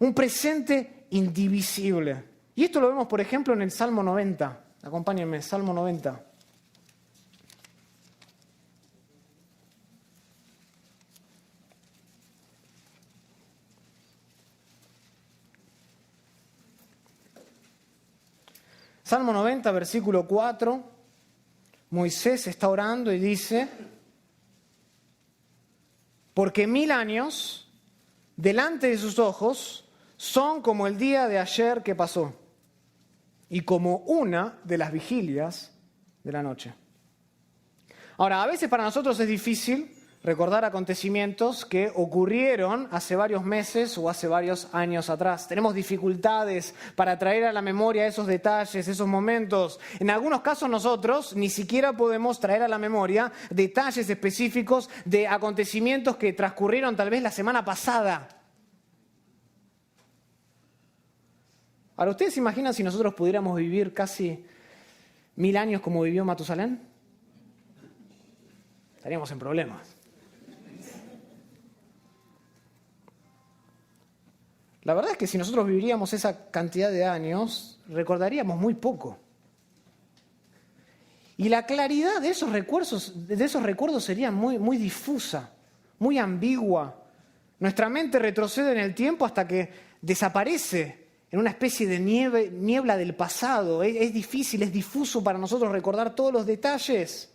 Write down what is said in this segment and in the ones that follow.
un presente indivisible. Y esto lo vemos, por ejemplo, en el Salmo 90. Acompáñenme, Salmo 90. Salmo 90, versículo 4, Moisés está orando y dice: porque 1000 años delante de sus ojos son como el día de ayer que pasó y como una de las vigilias de la noche. Ahora, a veces para nosotros es difícil recordar acontecimientos que ocurrieron hace varios meses o hace varios años atrás. Tenemos dificultades para traer a la memoria esos detalles, esos momentos. En algunos casos nosotros ni siquiera podemos traer a la memoria detalles específicos de acontecimientos que transcurrieron tal vez la semana pasada. Ahora, ¿ustedes se imaginan si nosotros pudiéramos vivir casi 1000 años como vivió Matusalén? Estaríamos en problemas. La verdad es que si nosotros viviríamos esa cantidad de años, recordaríamos muy poco. Y la claridad de esos recuerdos sería muy difusa, muy ambigua. Nuestra mente retrocede en el tiempo hasta que desaparece en una especie de niebla del pasado. Es difícil, es difuso para nosotros recordar todos los detalles.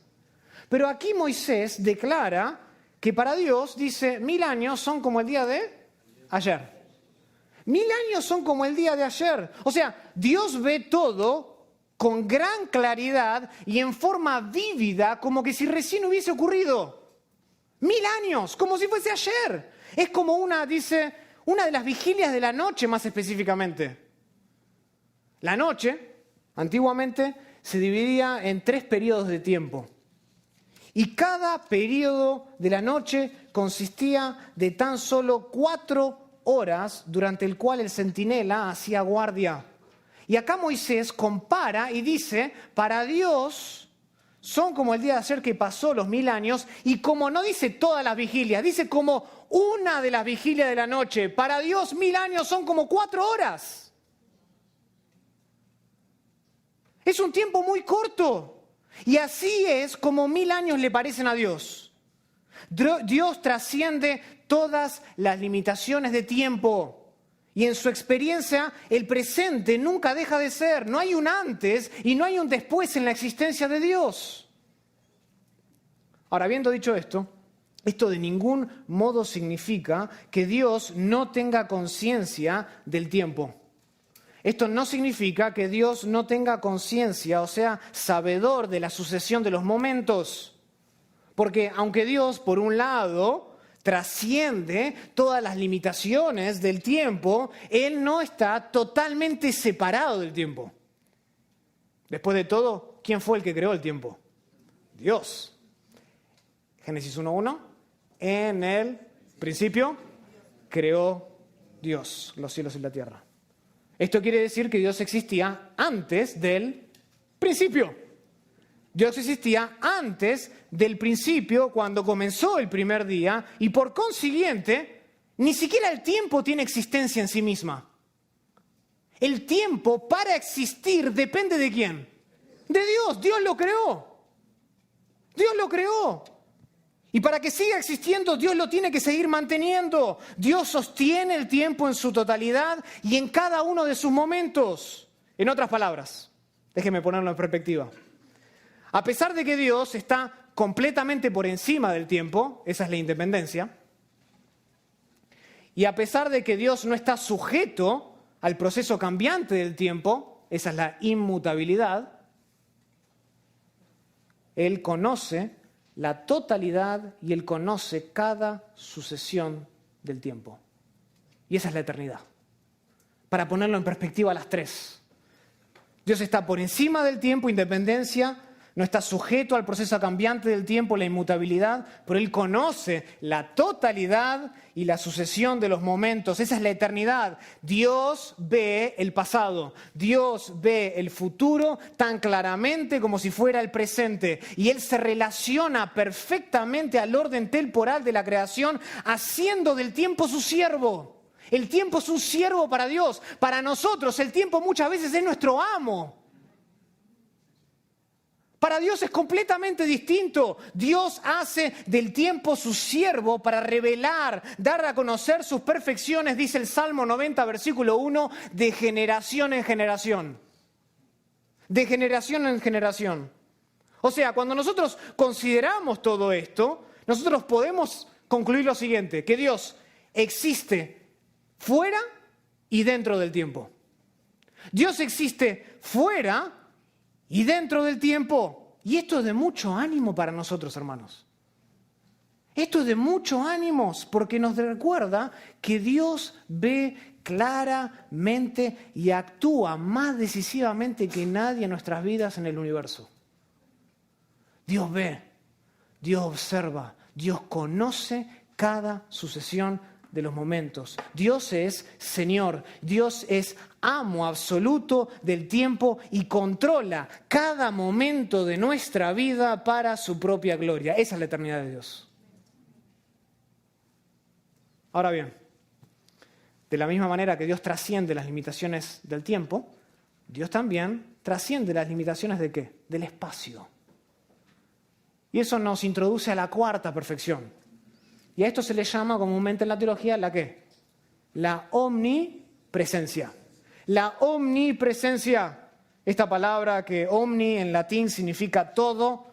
Pero aquí Moisés declara que para Dios, dice, 1000 años son como el día de ayer. 1000 años son como el día de ayer. O sea, Dios ve todo con gran claridad y en forma vívida, como que si recién hubiese ocurrido. 1000 años, como si fuese ayer. Es como una de las vigilias de la noche, más específicamente. La noche, antiguamente, se dividía en 3 periodos de tiempo. Y cada periodo de la noche consistía de tan solo 4 horas durante el cual el centinela hacía guardia. Y acá Moisés compara y dice, para Dios son como el día de ayer que pasó los 1000 años, y como no dice todas las vigilias, dice como una de las vigilias de la noche. Para Dios 1000 años son como 4 horas. Es un tiempo muy corto. Y así es como 1000 años le parecen a Dios. Dios trasciende todas las limitaciones de tiempo. Y en su experiencia, el presente nunca deja de ser. No hay un antes y no hay un después en la existencia de Dios. Ahora, habiendo dicho esto de ningún modo significa que Dios no tenga conciencia del tiempo. Esto no significa que Dios no tenga conciencia, o sea, sabedor de la sucesión de los momentos. Porque aunque Dios, por un lado, trasciende todas las limitaciones del tiempo, Él no está totalmente separado del tiempo. Después de todo, ¿quién fue el que creó el tiempo? Dios. Génesis 1:1, en el principio creó Dios los cielos y la tierra. Esto quiere decir que Dios existía antes del principio. Dios existía antes del principio, cuando comenzó el primer día, y por consiguiente, ni siquiera el tiempo tiene existencia en sí misma. El tiempo, para existir, depende ¿de quién? De Dios. Dios lo creó. Dios lo creó. Y para que siga existiendo, Dios lo tiene que seguir manteniendo. Dios sostiene el tiempo en su totalidad y en cada uno de sus momentos. En otras palabras, déjeme ponerlo en perspectiva. A pesar de que Dios está completamente por encima del tiempo, esa es la independencia, y a pesar de que Dios no está sujeto al proceso cambiante del tiempo, esa es la inmutabilidad, Él conoce la totalidad y Él conoce cada sucesión del tiempo. Y esa es la eternidad. Para ponerlo en perspectiva a las 3. Dios está por encima del tiempo, independencia, no está sujeto al proceso cambiante del tiempo, la inmutabilidad, pero Él conoce la totalidad y la sucesión de los momentos. Esa es la eternidad. Dios ve el pasado, Dios ve el futuro tan claramente como si fuera el presente. Y Él se relaciona perfectamente al orden temporal de la creación, haciendo del tiempo su siervo. El tiempo es un siervo para Dios. Para nosotros el tiempo muchas veces es nuestro amo. Para Dios es completamente distinto. Dios hace del tiempo su siervo para revelar, dar a conocer sus perfecciones, dice el Salmo 90, versículo 1, de generación en generación. De generación en generación. O sea, cuando nosotros consideramos todo esto, nosotros podemos concluir lo siguiente, que Dios existe fuera y dentro del tiempo. Dios existe fuera y dentro del tiempo. Y esto es de mucho ánimo para nosotros, hermanos. Esto es de mucho ánimo porque nos recuerda que Dios ve claramente y actúa más decisivamente que nadie en nuestras vidas en el universo. Dios ve, Dios observa, Dios conoce cada sucesión de los momentos. Dios es Señor, Dios es amo absoluto del tiempo y controla cada momento de nuestra vida para su propia gloria. Esa es la eternidad de Dios. Ahora bien, de la misma manera que Dios trasciende las limitaciones del tiempo, Dios también trasciende las limitaciones ¿de qué? Del espacio. Y eso nos introduce a la cuarta perfección. Y a esto se le llama comúnmente en la teología ¿la qué? La omnipresencia. La omnipresencia, esta palabra que omni en latín significa todo,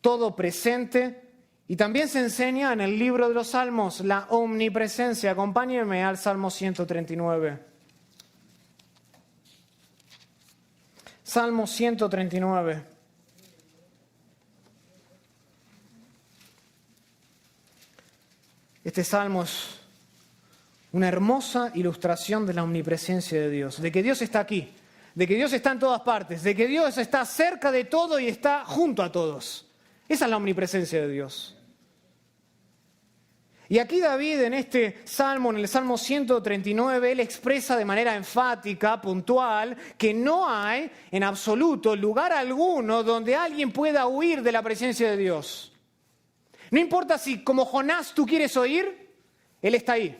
todo presente. Y también se enseña en el libro de los Salmos la omnipresencia. Acompáñenme al Salmo 139. Salmo 139. Este salmo es una hermosa ilustración de la omnipresencia de Dios, de que Dios está aquí, de que Dios está en todas partes, de que Dios está cerca de todo y está junto a todos. Esa es la omnipresencia de Dios. Y aquí David en este salmo, en el Salmo 139, él expresa de manera enfática, puntual, que no hay en absoluto lugar alguno donde alguien pueda huir de la presencia de Dios. No importa si como Jonás tú quieres oír, Él está ahí.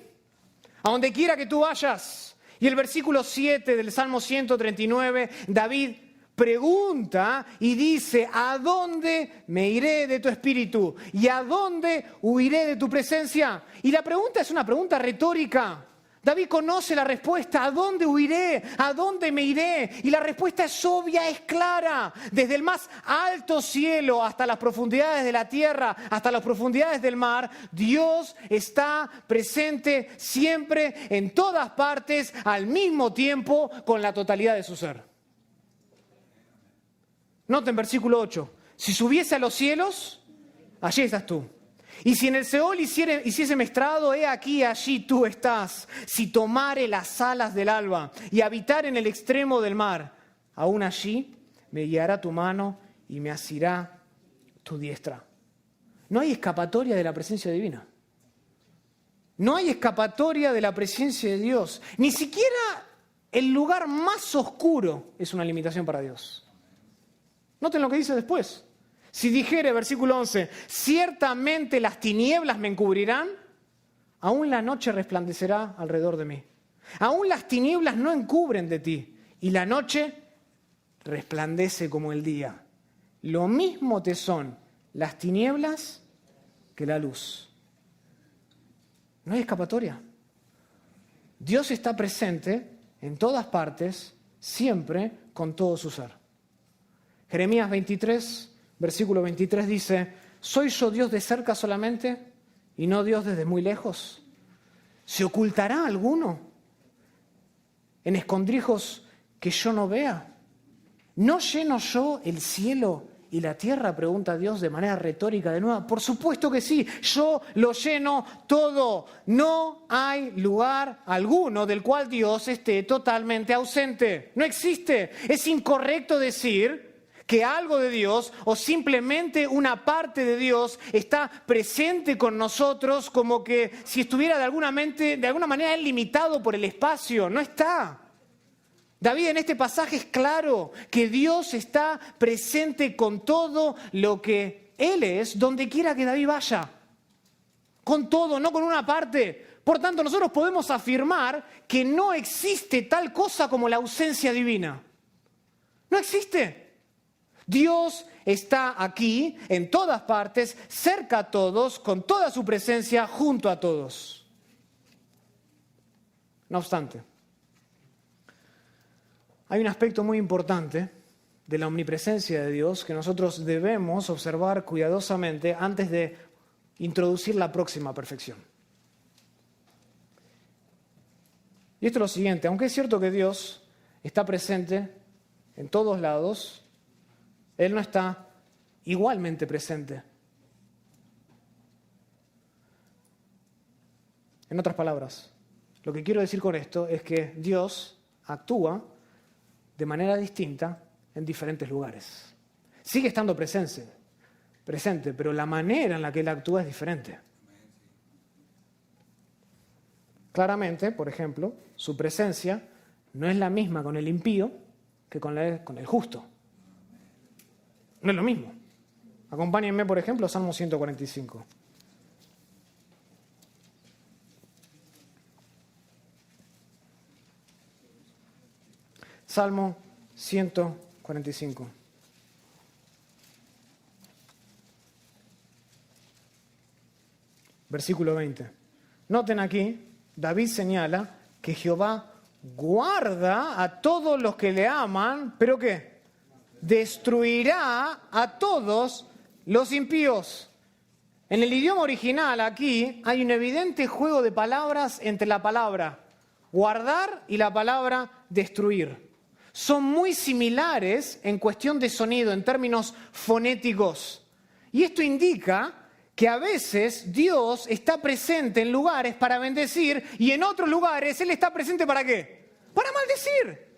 A donde quiera que tú vayas. Y el versículo 7 del Salmo 139, David pregunta y dice, ¿a dónde me iré de tu espíritu? ¿Y a dónde huiré de tu presencia? Y la pregunta es una pregunta retórica. David conoce la respuesta, ¿a dónde huiré? ¿A dónde me iré? Y la respuesta es obvia, es clara. Desde el más alto cielo hasta las profundidades de la tierra, hasta las profundidades del mar, Dios está presente siempre, en todas partes, al mismo tiempo, con la totalidad de su ser. Noten versículo 8, si subiese a los cielos, allí estás tú. Y si en el Seol hiciese estrado, he aquí, allí tú estás. Si tomare las alas del alba y habitar en el extremo del mar, aún allí me guiará tu mano y me asirá tu diestra. No hay escapatoria de la presencia divina. No hay escapatoria de la presencia de Dios. Ni siquiera el lugar más oscuro es una limitación para Dios. Noten lo que dice después. Si dijere, versículo 11, ciertamente las tinieblas me encubrirán, aún la noche resplandecerá alrededor de mí. Aún las tinieblas no encubren de ti, y la noche resplandece como el día. Lo mismo te son las tinieblas que la luz. No hay escapatoria. Dios está presente en todas partes, siempre, con todo su ser. Jeremías 23, versículo 23 dice, ¿soy yo Dios de cerca solamente y no Dios desde muy lejos? ¿Se ocultará alguno en escondrijos que yo no vea? ¿No lleno yo el cielo y la tierra? Pregunta Dios de manera retórica de nuevo. Por supuesto que sí, yo lo lleno todo. No hay lugar alguno del cual Dios esté totalmente ausente. No existe. Es incorrecto decir que algo de Dios o simplemente una parte de Dios está presente con nosotros como que si estuviera de alguna manera limitado por el espacio. No está. David en este pasaje es claro que Dios está presente con todo lo que Él es, donde quiera que David vaya. Con todo, no con una parte. Por tanto, nosotros podemos afirmar que no existe tal cosa como la ausencia divina. No existe. Dios está aquí, en todas partes, cerca a todos, con toda su presencia, junto a todos. No obstante, hay un aspecto muy importante de la omnipresencia de Dios que nosotros debemos observar cuidadosamente antes de introducir la próxima perfección. Y esto es lo siguiente: aunque es cierto que Dios está presente en todos lados, Él no está igualmente presente. En otras palabras, lo que quiero decir con esto es que Dios actúa de manera distinta en diferentes lugares. Sigue estando presente, pero la manera en la que Él actúa es diferente. Claramente, por ejemplo, su presencia no es la misma con el impío que con el justo. No es lo mismo. Acompáñenme, por ejemplo, a Salmo 145. Salmo 145. Versículo 20. Noten aquí, David señala que Jehová guarda a todos los que le aman, ¿pero qué? Destruirá a todos los impíos. En el idioma original aquí hay un evidente juego de palabras entre la palabra guardar y la palabra destruir. Son muy similares en cuestión de sonido, en términos fonéticos. Y esto indica que a veces Dios está presente en lugares para bendecir y en otros lugares Él está presente ¿para qué? Para maldecir.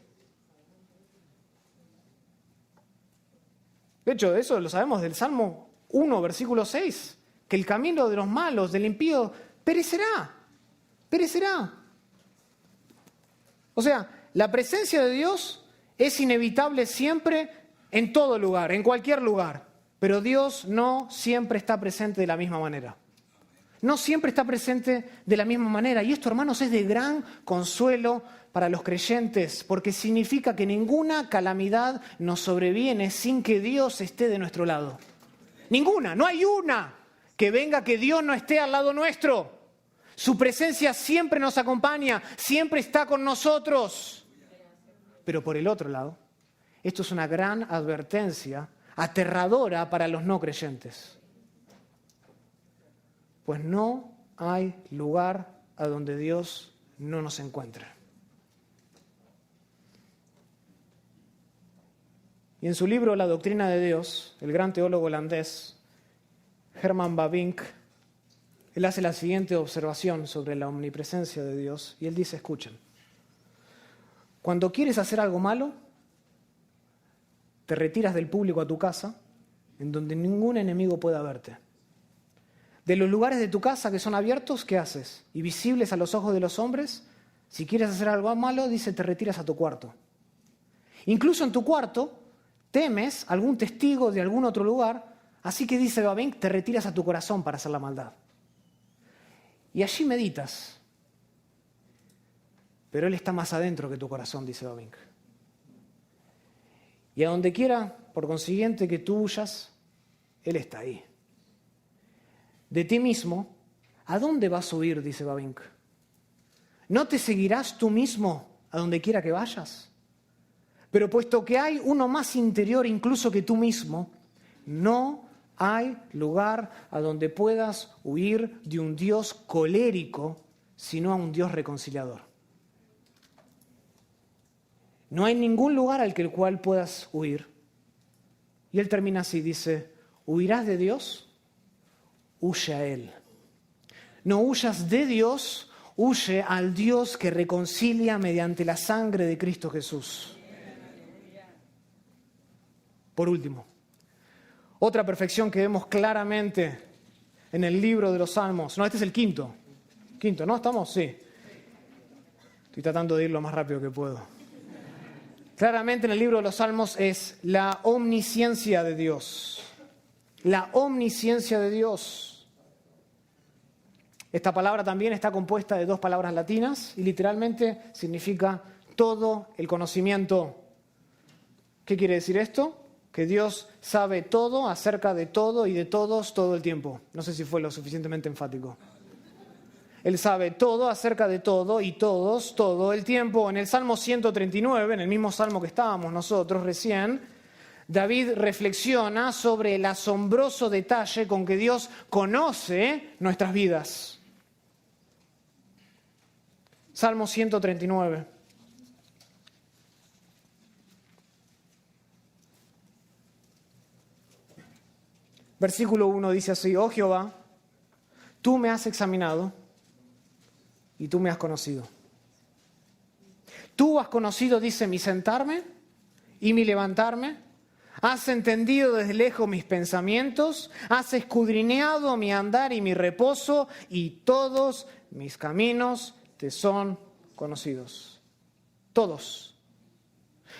De hecho, eso lo sabemos del Salmo 1, versículo 6, que el camino de los malos, del impío, perecerá. O sea, la presencia de Dios es inevitable siempre, en todo lugar, en cualquier lugar. Pero Dios no siempre está presente de la misma manera. No siempre está presente de la misma manera. Y esto, hermanos, es de gran consuelo para los creyentes, porque significa que ninguna calamidad nos sobreviene sin que Dios esté de nuestro lado. Ninguna, no hay una que venga que Dios no esté al lado nuestro. Su presencia siempre nos acompaña, siempre está con nosotros. Pero por el otro lado, esto es una gran advertencia aterradora para los no creyentes. Pues no hay lugar a donde Dios no nos encuentre. Y en su libro La doctrina de Dios, el gran teólogo holandés Herman Bavinck, él hace la siguiente observación sobre la omnipresencia de Dios y él dice, escuchen, cuando quieres hacer algo malo, te retiras del público a tu casa, en donde ningún enemigo pueda verte. De los lugares de tu casa que son abiertos, ¿qué haces? Y visibles a los ojos de los hombres, si quieres hacer algo malo, dice, te retiras a tu cuarto. Incluso en tu cuarto, temes algún testigo de algún otro lugar, así que dice Bavinck, te retiras a tu corazón para hacer la maldad. Y allí meditas. Pero Él está más adentro que tu corazón, dice Bavinck. Y a donde quiera, por consiguiente, que tú huyas, Él está ahí. De ti mismo, ¿a dónde vas a huir? Dice Bavinck. ¿No te seguirás tú mismo a donde quiera que vayas? Pero puesto que hay uno más interior incluso que tú mismo, no hay lugar a donde puedas huir de un Dios colérico, sino a un Dios reconciliador. No hay ningún lugar al que el cual puedas huir. Y él termina así, dice, ¿huirás de Dios? Huye a Él. No huyas de Dios, huye al Dios que reconcilia mediante la sangre de Cristo Jesús. Por último, otra perfección que vemos claramente en el libro de los Salmos. No, este es el quinto. Quinto, ¿no? ¿Estamos? Sí. Estoy tratando de ir lo más rápido que puedo. Claramente en el libro de los Salmos es la omnisciencia de Dios. La omnisciencia de Dios. Esta palabra también está compuesta de dos palabras latinas y literalmente significa todo el conocimiento. ¿Qué quiere decir esto? Que Dios sabe todo acerca de todo y de todos todo el tiempo. No sé si fue lo suficientemente enfático. Él sabe todo acerca de todo y todos todo el tiempo. En el Salmo 139, en el mismo salmo que estábamos nosotros recién, David reflexiona sobre el asombroso detalle con que Dios conoce nuestras vidas. Salmo 139. Versículo 1 dice así: Oh Jehová, tú me has examinado y tú me has conocido. Tú has conocido, dice, mi sentarme y mi levantarme. Has entendido desde lejos mis pensamientos. Has escudriñado mi andar y mi reposo, y todos mis caminos te son conocidos. Todos.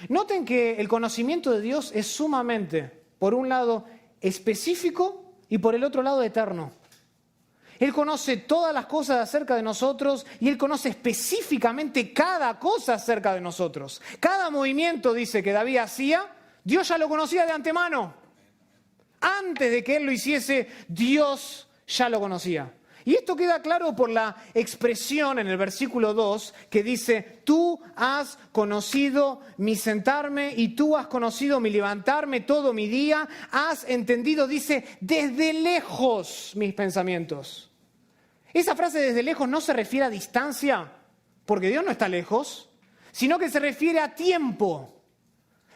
Noten que el conocimiento de Dios es sumamente, por un lado, específico y por el otro lado, eterno. Él conoce todas las cosas acerca de nosotros y Él conoce específicamente cada cosa acerca de nosotros. Cada movimiento, dice, que David hacía, Dios ya lo conocía de antemano. Antes de que Él lo hiciese, Dios ya lo conocía. Y esto queda claro por la expresión en el versículo 2 que dice: tú has conocido mi sentarme y tú has conocido mi levantarme todo mi día. Has entendido, dice, desde lejos mis pensamientos. Esa frase desde lejos no se refiere a distancia, porque Dios no está lejos, sino que se refiere a tiempo.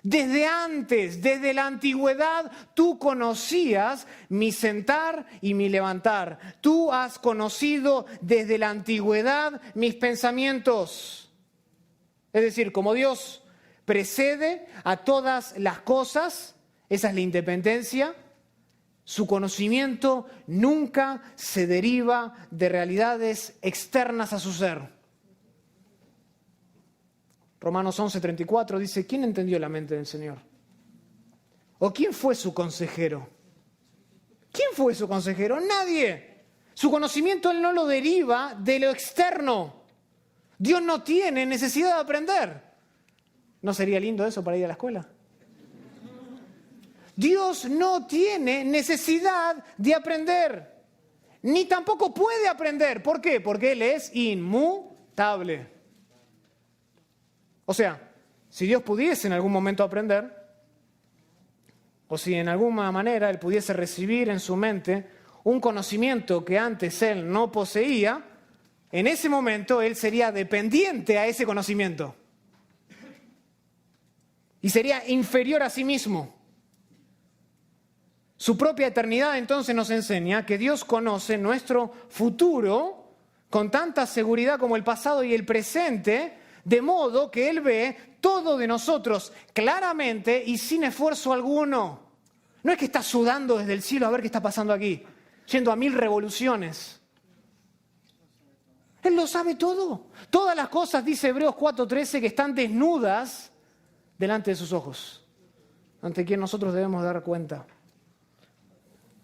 Desde antes, desde la antigüedad, tú conocías mi sentar y mi levantar. Tú has conocido desde la antigüedad mis pensamientos. Es decir, como Dios precede a todas las cosas, esa es la independencia, su conocimiento nunca se deriva de realidades externas a su ser. Romanos 11:34 dice: ¿quién entendió la mente del Señor? ¿O quién fue su consejero? ¿Quién fue su consejero? Nadie. Su conocimiento Él no lo deriva de lo externo. Dios no tiene necesidad de aprender. ¿No sería lindo eso para ir a la escuela? Dios no tiene necesidad de aprender, ni tampoco puede aprender. ¿Por qué? Porque Él es inmutable. O sea, si Dios pudiese en algún momento aprender, o si en alguna manera Él pudiese recibir en su mente un conocimiento que antes Él no poseía, en ese momento Él sería dependiente a ese conocimiento. Y sería inferior a sí mismo. Su propia eternidad entonces nos enseña que Dios conoce nuestro futuro con tanta seguridad como el pasado y el presente, de modo que Él ve todo de nosotros claramente y sin esfuerzo alguno. No es que está sudando desde el cielo a ver qué está pasando aquí, yendo a 1000 revoluciones. Él lo sabe todo. Todas las cosas, dice Hebreos 4:13, que están desnudas delante de sus ojos, ante quien nosotros debemos dar cuenta.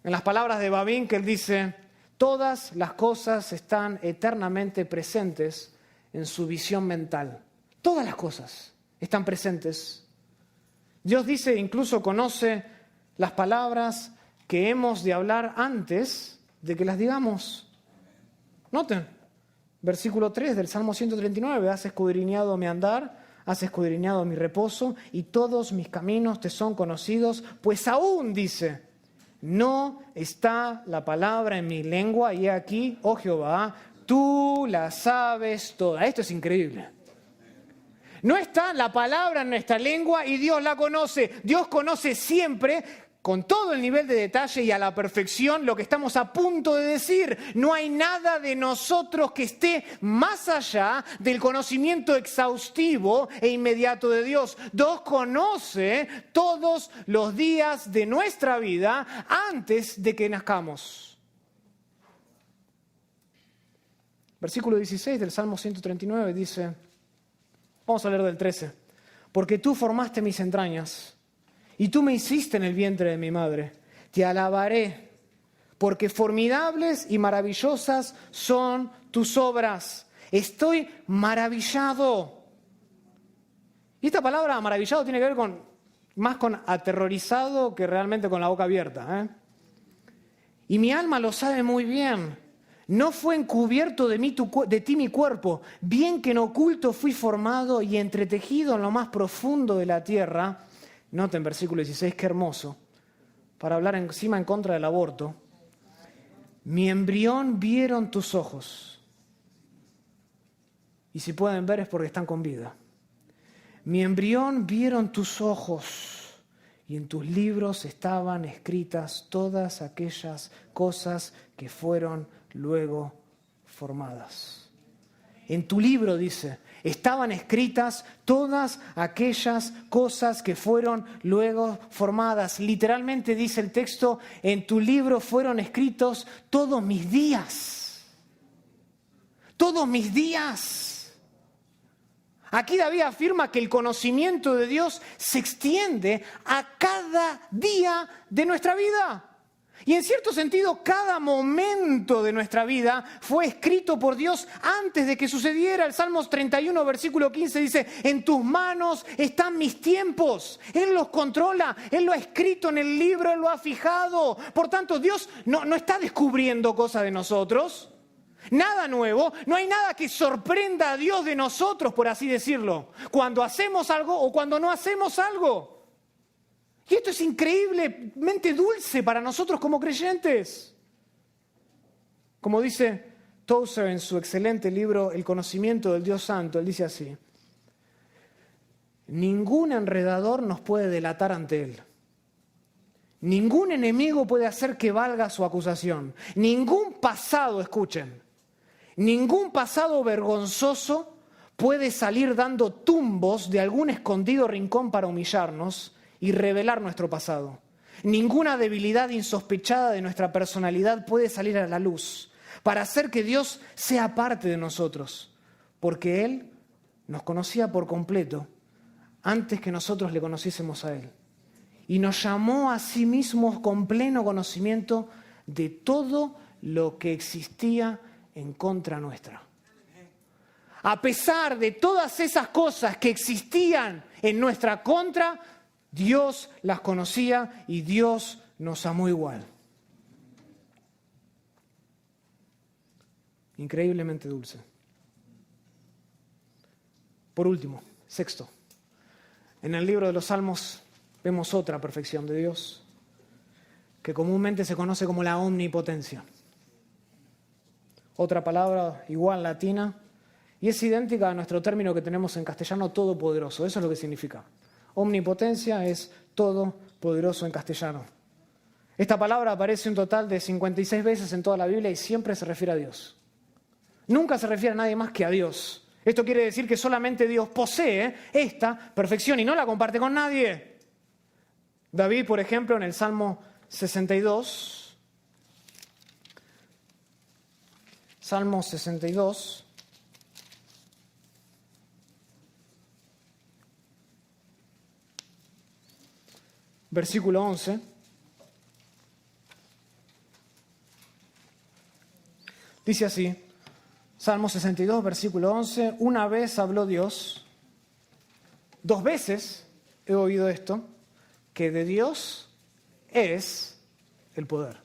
En las palabras de Babín, que él dice: todas las cosas están eternamente presentes en su visión mental. Todas las cosas están presentes. Dios dice, incluso conoce las palabras que hemos de hablar antes de que las digamos. Noten, versículo 3 del Salmo 139, has escudriñado mi andar, has escudriñado mi reposo, y todos mis caminos te son conocidos, pues aún, dice, no está la palabra en mi lengua, y he aquí, oh Jehová, tú la sabes toda. Esto es increíble. No está la palabra en nuestra lengua y Dios la conoce. Dios conoce siempre, con todo el nivel de detalle y a la perfección, lo que estamos a punto de decir. No hay nada de nosotros que esté más allá del conocimiento exhaustivo e inmediato de Dios. Dios conoce todos los días de nuestra vida antes de que nazcamos. Versículo 16 del Salmo 139 dice, vamos a leer del 13, porque tú formaste mis entrañas y tú me hiciste en el vientre de mi madre. Te alabaré porque formidables y maravillosas son tus obras. Estoy maravillado. Y esta palabra maravillado tiene que ver más con aterrorizado que realmente con la boca abierta, ¿eh? Y mi alma lo sabe muy bien. No fue encubierto de ti mi cuerpo, bien que en oculto fui formado y entretejido en lo más profundo de la tierra. Noten versículo 16, qué hermoso, para hablar encima en contra del aborto. Mi embrión vieron tus ojos, y si pueden ver es porque están con vida. Mi embrión vieron tus ojos, y en tus libros estaban escritas todas aquellas cosas que fueron luego formadas. En tu libro, dice, estaban escritas todas aquellas cosas que fueron luego formadas. Literalmente dice el texto, en tu libro fueron escritos todos mis días. Todos mis días. Aquí David afirma que el conocimiento de Dios se extiende a cada día de nuestra vida. Y en cierto sentido, cada momento de nuestra vida fue escrito por Dios antes de que sucediera. El Salmos 31, versículo 15 dice, en tus manos están mis tiempos. Él los controla, Él lo ha escrito en el libro, Él lo ha fijado. Por tanto, Dios no está descubriendo cosas de nosotros. Nada nuevo, no hay nada que sorprenda a Dios de nosotros, por así decirlo, cuando hacemos algo o cuando no hacemos algo. Y esto es increíblemente dulce para nosotros como creyentes. Como dice Tozer en su excelente libro El conocimiento del Dios Santo, él dice así, ningún enredador nos puede delatar ante Él. Ningún enemigo puede hacer que valga su acusación. Ningún pasado, escuchen, ningún pasado vergonzoso puede salir dando tumbos de algún escondido rincón para humillarnos y revelar nuestro pasado. Ninguna debilidad insospechada de nuestra personalidad puede salir a la luz para hacer que Dios sea parte de nosotros, porque Él nos conocía por completo antes que nosotros le conociésemos a Él. Y nos llamó a sí mismos con pleno conocimiento de todo lo que existía en contra nuestra. A pesar de todas esas cosas que existían en nuestra contra, Dios las conocía y Dios nos amó igual. Increíblemente dulce. Por último, sexto, en el libro de los Salmos vemos otra perfección de Dios que comúnmente se conoce como la omnipotencia. Otra palabra igual latina y es idéntica a nuestro término que tenemos en castellano todopoderoso. Eso es lo que significa. Omnipotencia es todopoderoso en castellano. Esta palabra aparece un total de 56 veces en toda la Biblia y siempre se refiere a Dios. Nunca se refiere a nadie más que a Dios. Esto quiere decir que solamente Dios posee esta perfección y no la comparte con nadie. David, por ejemplo, en el Salmo 62, Salmo 62, versículo 11, dice así, Salmo 62, versículo 11, una vez habló Dios, dos veces he oído esto, que de Dios es el poder.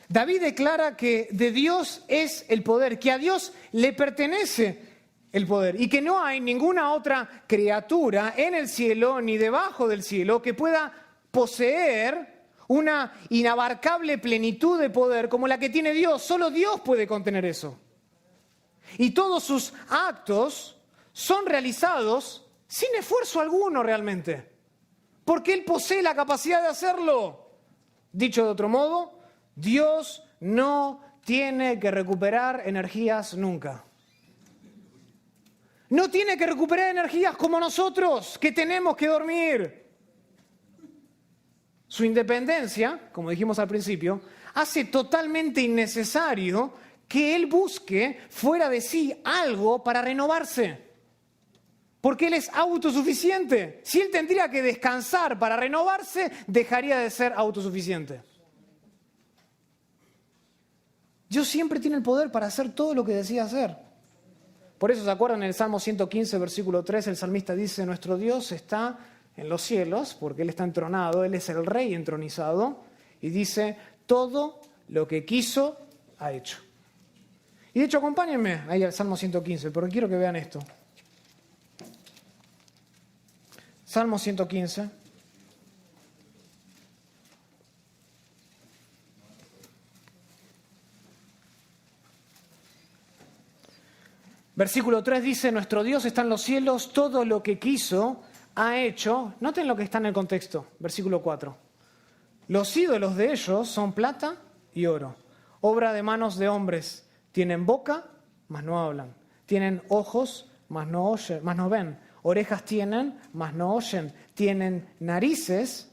David declara que de Dios es el poder, que a Dios le pertenece el poder y que no hay ninguna otra criatura en el cielo ni debajo del cielo que pueda poseer una inabarcable plenitud de poder como la que tiene Dios. Solo Dios puede contener eso. Y todos sus actos son realizados sin esfuerzo alguno realmente, porque Él posee la capacidad de hacerlo. Dicho de otro modo, Dios no tiene que recuperar energías nunca. No tiene que recuperar energías como nosotros, que tenemos que dormir. Su independencia, como dijimos al principio, hace totalmente innecesario que Él busque fuera de sí algo para renovarse. Porque Él es autosuficiente. Si Él tendría que descansar para renovarse, dejaría de ser autosuficiente. Dios siempre tiene el poder para hacer todo lo que decida hacer. Por eso, ¿se acuerdan? En el Salmo 115, versículo 3, el salmista dice, nuestro Dios está en los cielos, porque Él está entronado, Él es el Rey entronizado, y dice, todo lo que quiso, ha hecho. Y de hecho, acompáñenme ahí al Salmo 115, porque quiero que vean esto. Salmo 115. Versículo 3 dice, nuestro Dios está en los cielos, todo lo que quiso ha hecho. Noten lo que está en el contexto, versículo 4. Los ídolos de ellos son plata y oro, obra de manos de hombres. Tienen boca, mas no hablan. Tienen ojos, mas no oyen, mas no ven. Orejas tienen, mas no oyen. Tienen narices,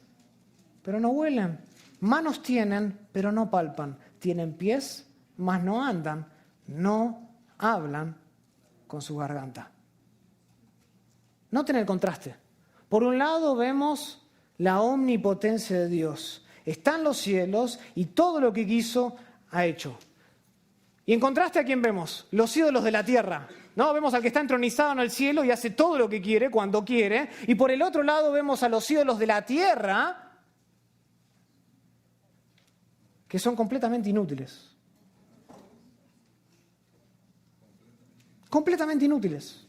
pero no huelen. Manos tienen, pero no palpan. Tienen pies, mas no andan. No hablan con su garganta. Noten el contraste. Por un lado vemos la omnipotencia de Dios. Está en los cielos y todo lo que quiso ha hecho. Y en contraste, ¿a quién vemos? Los ídolos de la tierra. ¿No? Vemos al que está entronizado en el cielo y hace todo lo que quiere, cuando quiere. Y por el otro lado vemos a los ídolos de la tierra que son completamente inútiles. Completamente inútiles.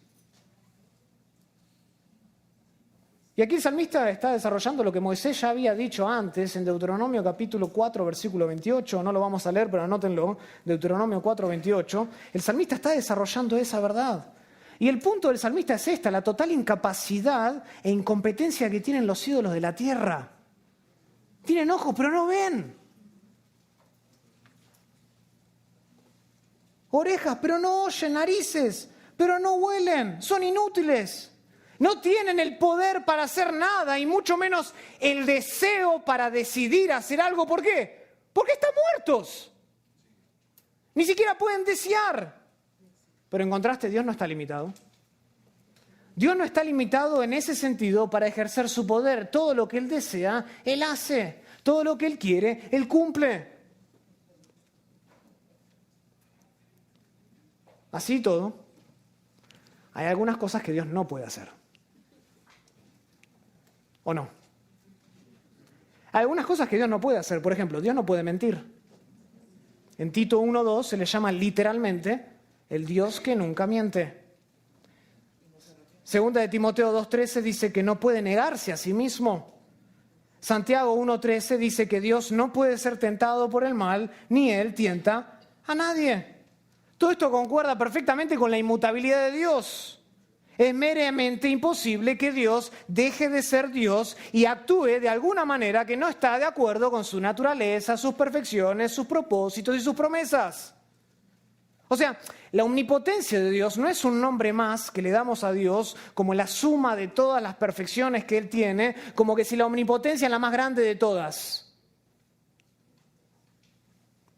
Y aquí el salmista está desarrollando lo que Moisés ya había dicho antes en Deuteronomio capítulo 4, versículo 28. No lo vamos a leer, pero anótenlo. Deuteronomio 4, 28. El salmista está desarrollando esa verdad. Y el punto del salmista es esta, la total incapacidad e incompetencia que tienen los ídolos de la tierra. Tienen ojos, pero no ven. Orejas, pero no oyen. Narices, pero no huelen. Son inútiles. No tienen el poder para hacer nada y mucho menos el deseo para decidir hacer algo. ¿Por qué? Porque están muertos. Ni siquiera pueden desear. Pero en contraste, Dios no está limitado. Dios no está limitado en ese sentido para ejercer su poder. Todo lo que Él desea, Él hace. Todo lo que Él quiere, Él cumple. Así y todo, hay algunas cosas que Dios no puede hacer. ¿O no? Hay algunas cosas que Dios no puede hacer. Por ejemplo, Dios no puede mentir. En Tito 1:2 se le llama literalmente el Dios que nunca miente. Segunda de Timoteo 2:13 dice que no puede negarse a sí mismo. Santiago 1:13 dice que Dios no puede ser tentado por el mal, ni Él tienta a nadie. Todo esto concuerda perfectamente con la inmutabilidad de Dios. Es meramente imposible que Dios deje de ser Dios y actúe de alguna manera que no está de acuerdo con su naturaleza, sus perfecciones, sus propósitos y sus promesas. O sea, la omnipotencia de Dios no es un nombre más que le damos a Dios como la suma de todas las perfecciones que Él tiene, como que si la omnipotencia es la más grande de todas.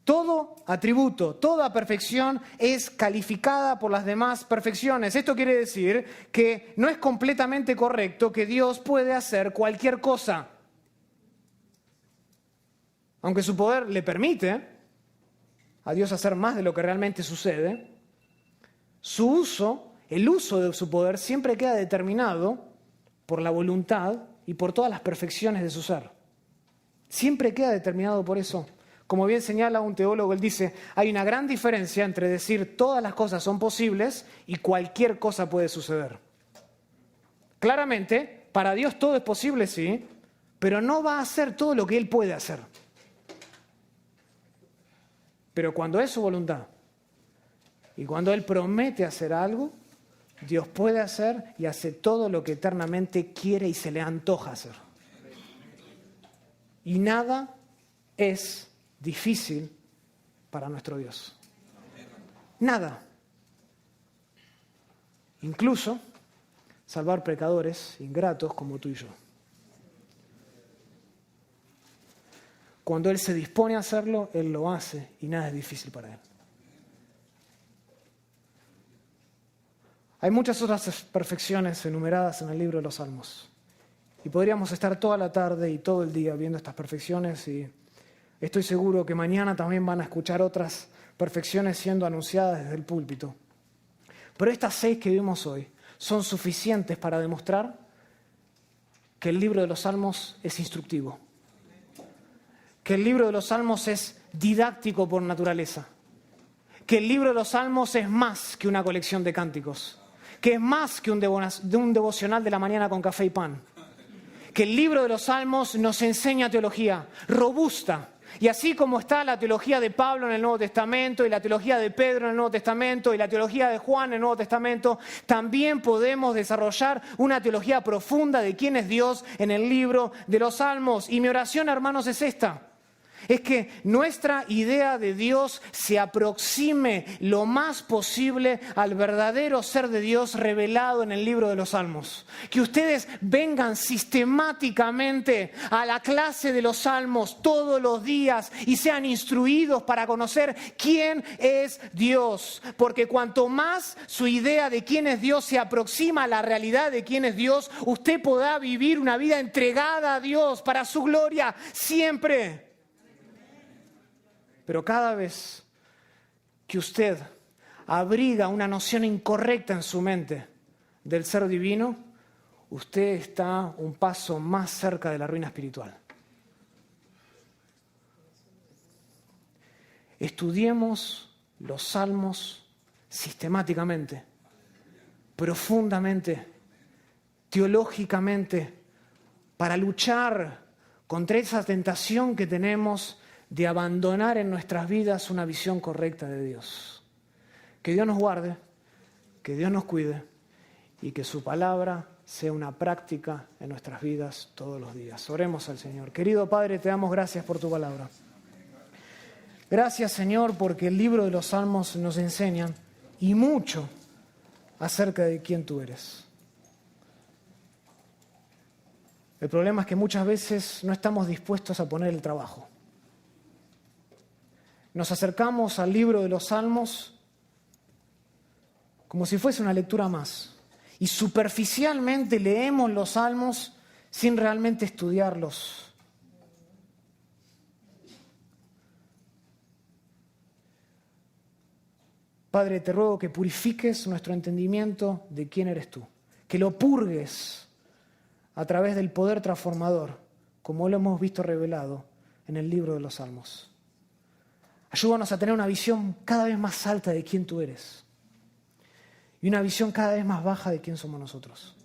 Todo atributo, toda perfección es calificada por las demás perfecciones. Esto quiere decir que no es completamente correcto que Dios puede hacer cualquier cosa. Aunque su poder le permite a Dios hacer más de lo que realmente sucede, el uso de su poder siempre queda determinado por la voluntad y por todas las perfecciones de su ser. Siempre queda determinado por eso. Como bien señala un teólogo, él dice, hay una gran diferencia entre decir todas las cosas son posibles y cualquier cosa puede suceder. Claramente, para Dios todo es posible, sí, pero no va a hacer todo lo que Él puede hacer. Pero cuando es su voluntad y cuando Él promete hacer algo, Dios puede hacer y hace todo lo que eternamente quiere y se le antoja hacer. Y nada es difícil para nuestro Dios. Nada. Incluso salvar pecadores ingratos como tú y yo. Cuando Él se dispone a hacerlo, Él lo hace y nada es difícil para Él. Hay muchas otras perfecciones enumeradas en el libro de los Salmos. Y podríamos estar toda la tarde y todo el día viendo estas perfecciones y Estoy seguro que mañana también van a escuchar otras perfecciones siendo anunciadas desde el púlpito. Pero estas 6 que vimos hoy son suficientes para demostrar que el libro de los Salmos es instructivo, que el libro de los Salmos es didáctico por naturaleza, que el libro de los Salmos es más que una colección de cánticos, que es más que un devocional de la mañana con café y pan, que el libro de los Salmos nos enseña teología robusta. Y así como está la teología de Pablo en el Nuevo Testamento y la teología de Pedro en el Nuevo Testamento y la teología de Juan en el Nuevo Testamento, también podemos desarrollar una teología profunda de quién es Dios en el libro de los Salmos. Y mi oración, hermanos, es esta. Es que nuestra idea de Dios se aproxime lo más posible al verdadero ser de Dios revelado en el libro de los Salmos. Que ustedes vengan sistemáticamente a la clase de los Salmos todos los días y sean instruidos para conocer quién es Dios. Porque cuanto más su idea de quién es Dios se aproxima a la realidad de quién es Dios, usted podrá vivir una vida entregada a Dios para su gloria siempre. Pero cada vez que usted abriga una noción incorrecta en su mente del ser divino, usted está un paso más cerca de la ruina espiritual. Estudiemos los Salmos sistemáticamente, profundamente, teológicamente, para luchar contra esa tentación que tenemos de abandonar en nuestras vidas una visión correcta de Dios. Que Dios nos guarde, que Dios nos cuide y que su palabra sea una práctica en nuestras vidas todos los días. Oremos al Señor. Querido Padre, te damos gracias por tu palabra. Gracias, Señor, porque el libro de los Salmos nos enseña y mucho acerca de quién tú eres. El problema es que muchas veces no estamos dispuestos a poner el trabajo. Nos acercamos al libro de los Salmos como si fuese una lectura más. Y superficialmente leemos los Salmos sin realmente estudiarlos. Padre, te ruego que purifiques nuestro entendimiento de quién eres tú. Que lo purgues a través del poder transformador, como lo hemos visto revelado en el libro de los Salmos. Ayúdanos a tener una visión cada vez más alta de quién tú eres y una visión cada vez más baja de quién somos nosotros.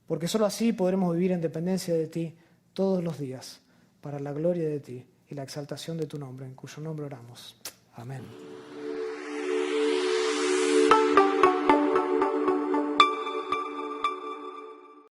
Porque solo así podremos vivir en dependencia de ti todos los días para la gloria de ti y la exaltación de tu nombre, en cuyo nombre oramos. Amén.